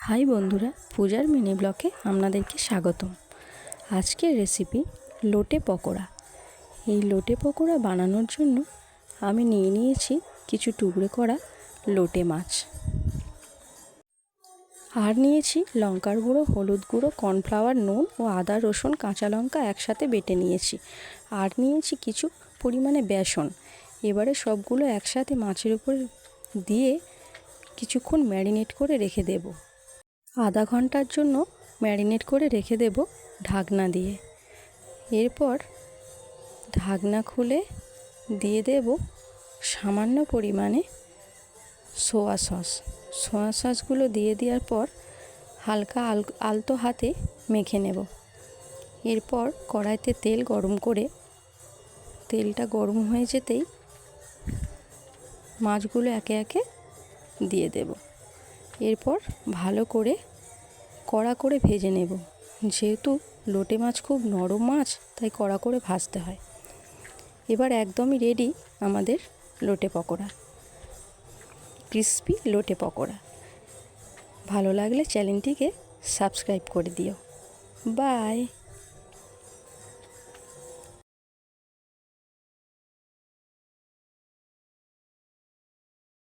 High বন্ধুরা, পূজার mini ব্লকে আপনাদেরকে স্বাগতম। আজকের রেসিপি লোটে পকোড়া। এই লোটে পকোড়া বানানোর জন্য আমি নিয়ে নিয়েছি কিছু টুকরো করা লোটে মাছ, আর নিয়েছি লঙ্কার গুঁড়ো, হলুদ গুঁড়ো, কর্নফ্লাওয়ার, নুন ও আদা, রসুন, কাঁচা লঙ্কা একসাথে বেটে নিয়েছি। আর নিয়েছি কিছু পরিমাণে বেসন। এবারে সবগুলো একসাথে মাছের উপর দিয়ে কিছুক্ষণ ম্যারিনেট করে রেখে দেব। আধা ঘন্টার জন্য ম্যারিনেট করে রেখে দেব ঢাকনা দিয়ে। এরপর ঢাকনা খুলে দিয়ে দেব সামান্য পরিমাণে সোয়া সসগুলো দিয়ে দেওয়ার পর হালকা আলতো হাতে মেখে নেব। এরপর কড়াইতে তেল গরম করে তেলটা গরম হয়ে যেতেই মাছগুলো একে একে দিয়ে দেব। এরপর ভালো করে কড়া করে ভেজে নেব। যেহেতু লোটে মাছ খুব নরম মাছ, তাই কড়া করে ভাজতে হয়। এবার একদমই রেডি আমাদের লোটে পকোড়া, ক্রিসপি লোটে পকোড়া। ভালো লাগলে চ্যানেলটিকে সাবস্ক্রাইব করে দিও। বাই।